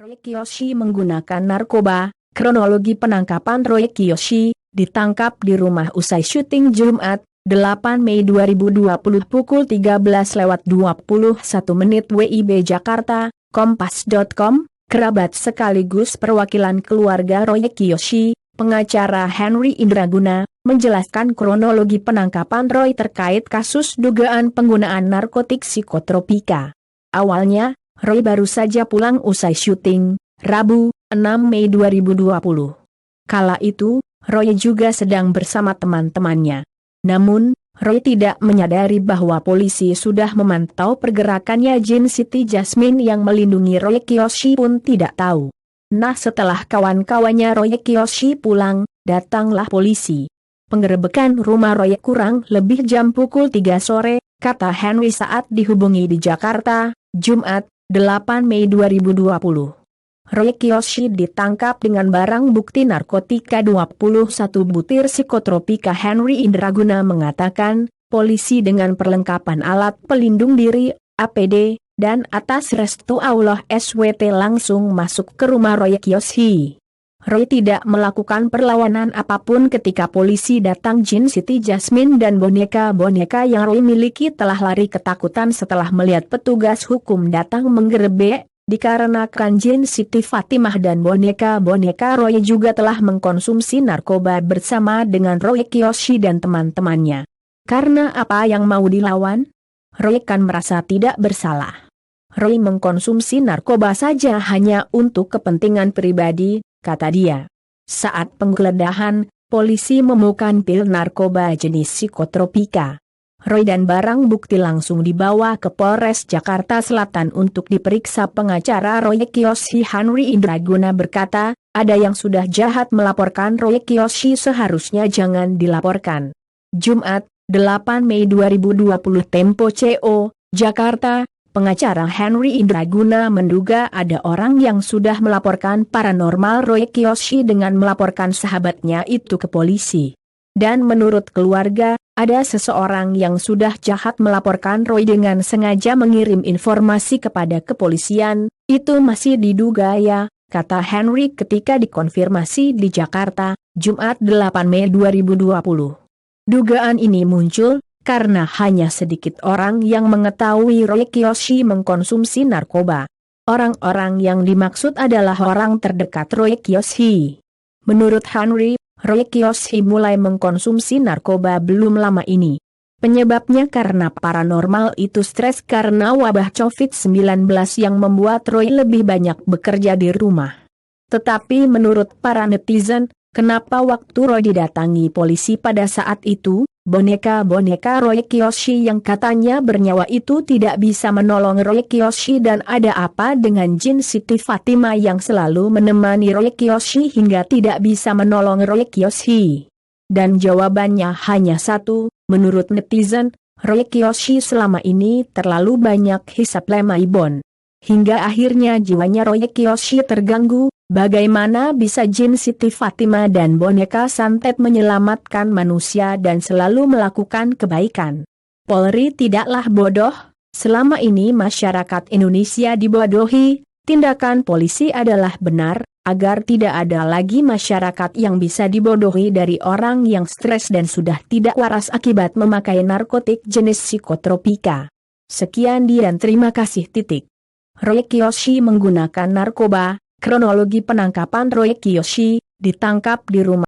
Roy Kiyoshi menggunakan narkoba. Kronologi penangkapan Roy Kiyoshi ditangkap di rumah usai syuting Jumat, 8 Mei 2020 pukul 13.21 WIB Jakarta. Kompas.com, kerabat sekaligus perwakilan keluarga Roy Kiyoshi, pengacara Henry Indraguna, menjelaskan kronologi penangkapan Roy terkait kasus dugaan penggunaan narkotik psikotropika. Awalnya, Roy baru saja pulang usai syuting, Rabu, 6 Mei 2020. Kala itu, Roy juga sedang bersama teman-temannya. Namun, Roy tidak menyadari bahwa polisi sudah memantau pergerakannya. Jin Siti Jasmine yang melindungi Roy Kiyoshi pun tidak tahu. Nah, setelah kawan-kawannya Roy Kiyoshi pulang, datanglah polisi. Penggerebekan rumah Roy kurang lebih jam pukul 3 sore, kata Henry saat dihubungi di Jakarta, Jumat, 8 Mei 2020. Roy Kiyoshi ditangkap dengan barang bukti narkotika 21 butir psikotropika. Henry Indraguna mengatakan, polisi dengan perlengkapan alat pelindung diri, APD, dan atas restu Allah SWT langsung masuk ke rumah Roy Kiyoshi. Roy tidak melakukan perlawanan apapun ketika polisi datang. Jin Siti Jasmine dan boneka-boneka yang Roy miliki telah lari ketakutan setelah melihat petugas hukum datang menggerebek. Dikarenakan Jin Siti Fatimah dan boneka-boneka Roy juga telah mengkonsumsi narkoba bersama dengan Roy Kiyoshi dan teman-temannya. Karena apa yang mau dilawan? Roy kan merasa tidak bersalah. Roy mengkonsumsi narkoba saja hanya untuk kepentingan pribadi, kata dia. Saat penggeledahan, polisi menemukan pil narkoba jenis psikotropika. Roy dan barang bukti langsung dibawa ke Polres Jakarta Selatan untuk diperiksa. Pengacara Roy Kiyoshi Henry Indraguna berkata, ada yang sudah jahat melaporkan Roy Kiyoshi seharusnya jangan dilaporkan. Jumat, 8 Mei 2020 Tempo CO, Jakarta. Pengacara Henry Indraguna menduga ada orang yang sudah melaporkan paranormal Roy Kiyoshi dengan melaporkan sahabatnya itu ke polisi. Dan menurut keluarga, ada seseorang yang sudah jahat melaporkan Roy dengan sengaja mengirim informasi kepada kepolisian. Itu masih diduga ya, kata Henry ketika dikonfirmasi di Jakarta, Jumat 8 Mei 2020. Dugaan ini muncul karena hanya sedikit orang yang mengetahui Roy Kiyoshi mengkonsumsi narkoba. Orang-orang yang dimaksud adalah orang terdekat Roy Kiyoshi. Menurut Henry, Roy Kiyoshi mulai mengkonsumsi narkoba belum lama ini. Penyebabnya karena paranormal itu stres karena wabah COVID-19 yang membuat Roy lebih banyak bekerja di rumah. Tetapi menurut para netizen, kenapa waktu Roy didatangi polisi pada saat itu, boneka-boneka Roy Kiyoshi yang katanya bernyawa itu tidak bisa menolong Roy Kiyoshi? Dan ada apa dengan Jin Siti Fatimah yang selalu menemani Roy Kiyoshi hingga tidak bisa menolong Roy Kiyoshi? Dan jawabannya hanya satu, menurut netizen, Roy Kiyoshi selama ini terlalu banyak hisap lemaibon. Hingga akhirnya jiwanya Roy Kiyoshi terganggu. Bagaimana bisa Jin Siti Fatimah dan boneka santet menyelamatkan manusia dan selalu melakukan kebaikan? Polri tidaklah bodoh, selama ini masyarakat Indonesia dibodohi, tindakan polisi adalah benar, agar tidak ada lagi masyarakat yang bisa dibodohi dari orang yang stres dan sudah tidak waras akibat memakai narkotik jenis psikotropika. Sekian dan terima kasih. Roy Kiyoshi menggunakan narkoba. Kronologi penangkapan Roy Kiyoshi ditangkap di rumah